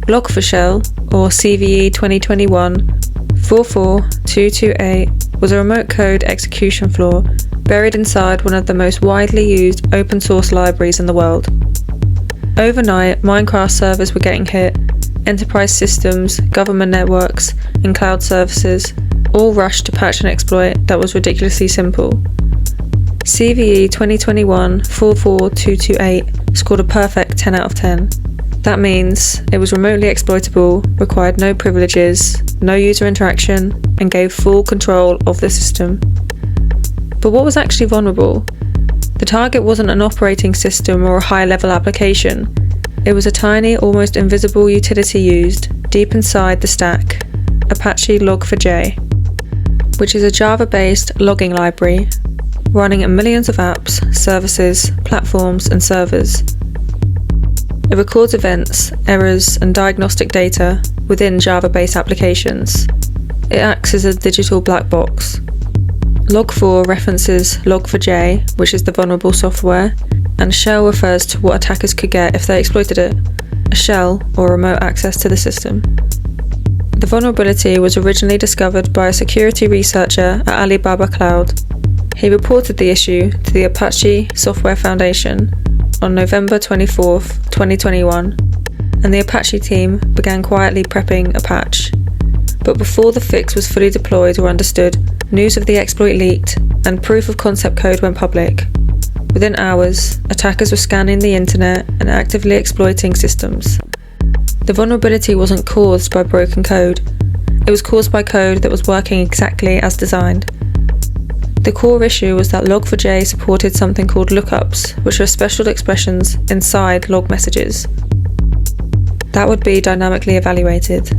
Log4Shell, or CVE 2021-44228, was a remote code execution flaw buried inside one of the most widely used open source libraries in the world. Overnight, Minecraft servers were getting hit, enterprise systems, government networks, and cloud services all rushed to patch an exploit that was ridiculously simple. CVE 2021-44228 scored a perfect 10 out of 10. That means it was remotely exploitable, required no privileges, no user interaction, and gave full control of the system. But what was actually vulnerable? The target wasn't an operating system or a high-level application. It was a tiny, almost invisible utility used deep inside the stack, Apache Log4j, which is a Java-based logging library running in millions of apps, services, platforms, and servers. It records events, errors, and diagnostic data within Java-based applications. It acts as a digital black box. Log4 references Log4j, which is the vulnerable software, and shell refers to what attackers could get if they exploited it, a shell or remote access to the system. The vulnerability was originally discovered by a security researcher at Alibaba Cloud. He reported the issue to the Apache Software Foundation on November 24th, 2021, and the Apache team began quietly prepping a patch. But before the fix was fully deployed or understood, news of the exploit leaked and proof of concept code went public. Within hours, attackers were scanning the internet and actively exploiting systems. The vulnerability wasn't caused by broken code. It was caused by code that was working exactly as designed. The core issue was that Log4j supported something called lookups, which are special expressions inside log messages that would be dynamically evaluated.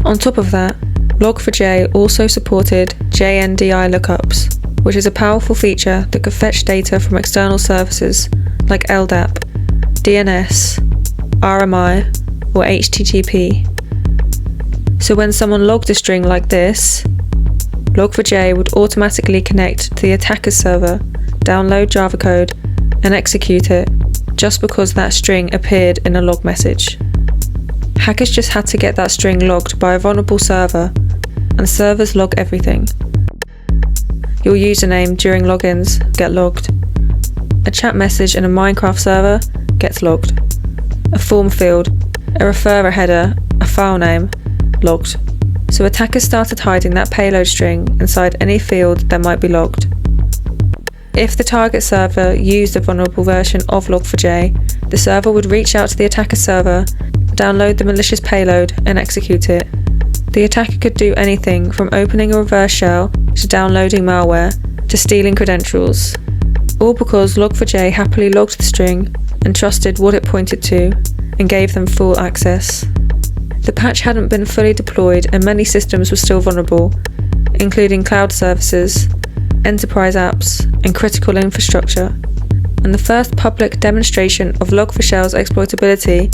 On top of that, Log4j also supported JNDI lookups, which is a powerful feature that could fetch data from external services like LDAP, DNS, RMI, or HTTP. So when someone logged a string like this, Log4j would automatically connect to the attacker's server, download Java code, and execute it just because that string appeared in a log message. Hackers just had to get that string logged by a vulnerable server, and servers log everything. Your username during logins get logged. A chat message in a Minecraft server gets logged. A form field, a referrer header, a file name, logged. So attackers started hiding that payload string inside any field that might be logged. If the target server used a vulnerable version of Log4j, the server would reach out to the attacker server, download the malicious payload, and execute it. The attacker could do anything from opening a reverse shell to downloading malware to stealing credentials, all because Log4j happily logged the string and trusted what it pointed to and gave them full access. The patch hadn't been fully deployed and many systems were still vulnerable, including cloud services, enterprise apps, and critical infrastructure. And the first public demonstration of Log4Shell's exploitability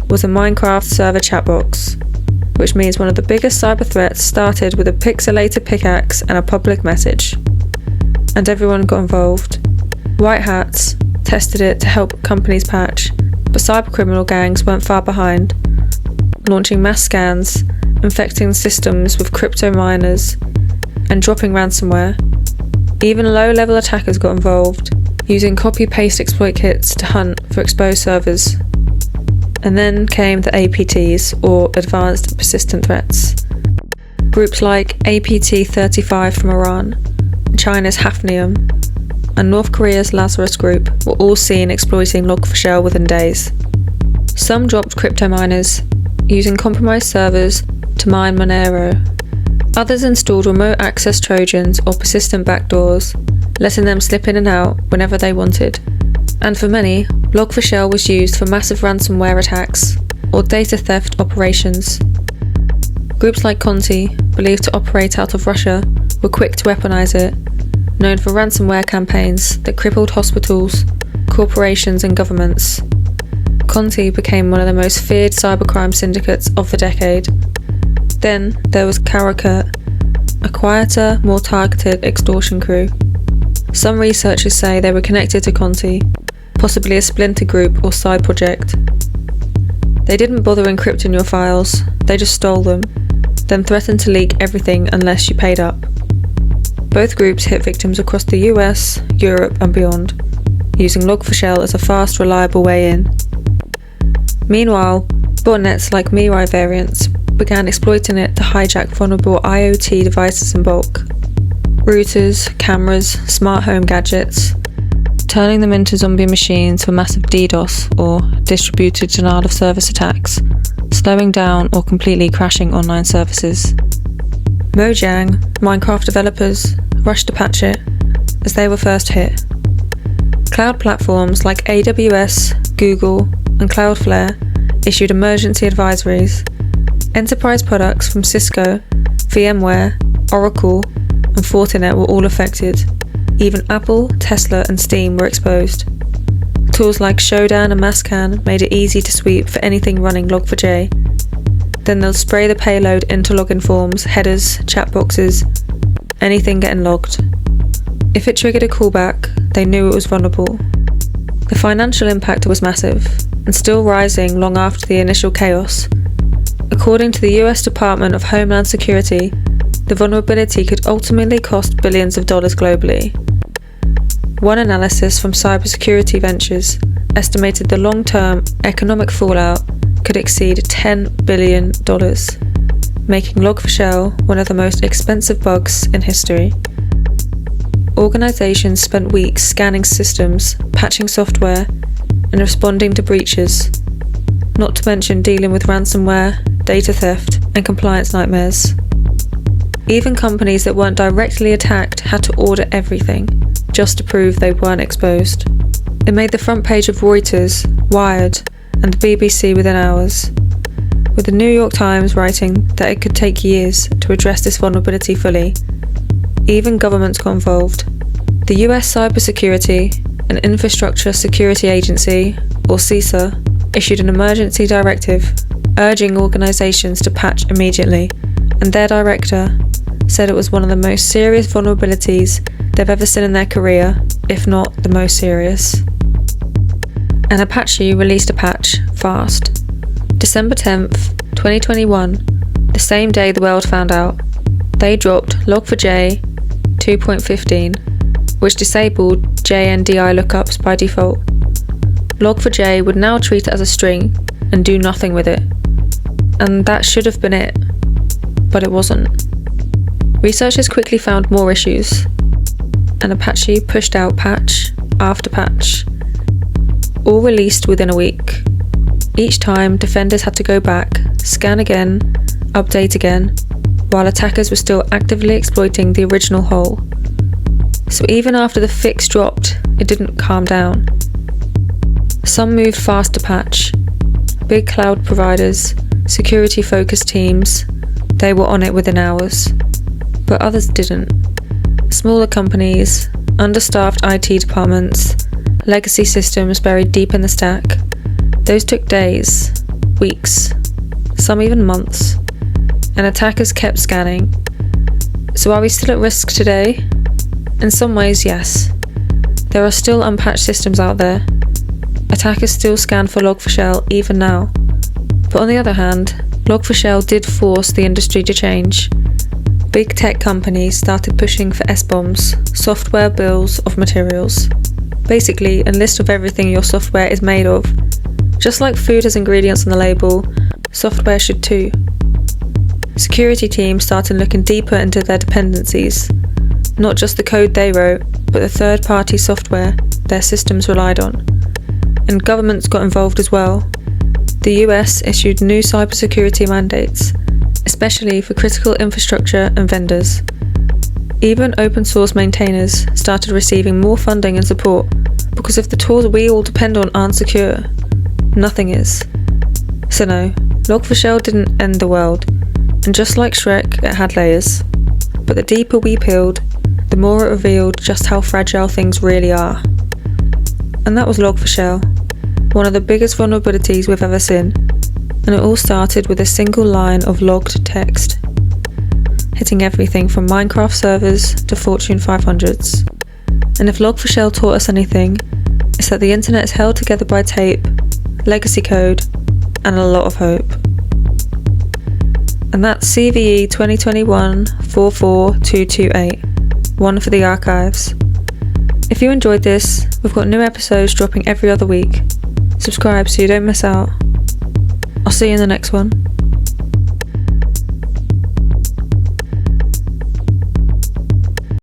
was a Minecraft server chat box, which means one of the biggest cyber threats started with a pixelated pickaxe and a public message. And everyone got involved. White hats tested it to help companies patch, but cybercriminal gangs weren't far behind, launching mass scans, infecting systems with crypto miners, and dropping ransomware. Even low-level attackers got involved, using copy-paste exploit kits to hunt for exposed servers. And then came the APTs, or Advanced Persistent Threats. Groups like APT-35 from Iran, China's Hafnium, and North Korea's Lazarus Group were all seen exploiting Log4Shell within days. Some dropped crypto miners, using compromised servers to mine Monero. Others installed remote access Trojans or persistent backdoors, letting them slip in and out whenever they wanted. And for many, Log4Shell was used for massive ransomware attacks or data theft operations. Groups like Conti, believed to operate out of Russia, were quick to weaponize it, known for ransomware campaigns that crippled hospitals, corporations and governments. Conti became one of the most feared cybercrime syndicates of the decade. Then there was Karakurt, a quieter, more targeted extortion crew. Some researchers say they were connected to Conti, possibly a splinter group or side project. They didn't bother encrypting your files, they just stole them, then threatened to leak everything unless you paid up. Both groups hit victims across the US, Europe and beyond, using Log4Shell as a fast, reliable way in. Meanwhile, botnets like Mirai variants began exploiting it to hijack vulnerable IoT devices in bulk. Routers, cameras, smart home gadgets, turning them into zombie machines for massive DDoS or distributed denial of service attacks, slowing down or completely crashing online services. Mojang, Minecraft developers, rushed to patch it as they were first hit. Cloud platforms like AWS, Google, and Cloudflare issued emergency advisories. Enterprise products from Cisco, VMware, Oracle, and Fortinet were all affected. Even Apple, Tesla, and Steam were exposed. Tools like Shodan and Mascan made it easy to sweep for anything running Log4j. Then they'll spray the payload into login forms, headers, chat boxes, anything getting logged. If it triggered a callback, they knew it was vulnerable. The financial impact was massive, and still rising long after the initial chaos. According to the US Department of Homeland Security, the vulnerability could ultimately cost billions of dollars globally. One analysis from Cybersecurity Ventures estimated the long-term economic fallout could exceed $10 billion, making Log4Shell one of the most expensive bugs in history. Organizations spent weeks scanning systems, patching software, and responding to breaches, not to mention dealing with ransomware, data theft, and compliance nightmares. Even companies that weren't directly attacked had to order everything, just to prove they weren't exposed. It made the front page of Reuters, Wired, and the BBC within hours, with the New York Times writing that it could take years to address this vulnerability fully. Even governments got involved. The US Cybersecurity and Infrastructure Security Agency, or CISA, issued an emergency directive urging organizations to patch immediately, and their director said it was one of the most serious vulnerabilities they've ever seen in their career, if not the most serious. And Apache released a patch fast. December 10th, 2021, the same day the world found out, they dropped Log4j 2.15, which disabled JNDI lookups by default. Log4j would now treat it as a string and do nothing with it. And that should have been it, but it wasn't. Researchers quickly found more issues, and Apache pushed out patch after patch, all released within a week. Each time, defenders had to go back, scan again, update again, while attackers were still actively exploiting the original hole. So even after the fix dropped, it didn't calm down. Some moved fast to patch. Big cloud providers, security-focused teams, they were on it within hours. But others didn't. Smaller companies, understaffed IT departments, legacy systems buried deep in the stack, those took days, weeks, some even months, and attackers kept scanning. So are we still at risk today? In some ways, yes. There are still unpatched systems out there. Attackers still scan for Log4Shell even now. But on the other hand, Log4Shell did force the industry to change. Big tech companies started pushing for SBOMs, software bills of materials. Basically, a list of everything your software is made of. Just like food has ingredients on the label, software should too. Security teams started looking deeper into their dependencies, not just the code they wrote, but the third-party software their systems relied on. And governments got involved as well. The US issued new cybersecurity mandates, especially for critical infrastructure and vendors. Even open source maintainers started receiving more funding and support, because if the tools we all depend on aren't secure, nothing is. So no, Log4Shell didn't end the world, and just like Shrek, it had layers. But the deeper we peeled, the more it revealed just how fragile things really are. And that was Log4Shell, one of the biggest vulnerabilities we've ever seen, and it all started with a single line of logged text, hitting everything from Minecraft servers to Fortune 500s. And if Log4Shell taught us anything, it's that the internet is held together by tape, legacy code, and a lot of hope. And that's CVE 2021-44228, one for the archives. If you enjoyed this, we've got new episodes dropping every other week. Subscribe so you don't miss out. I'll see you in the next one.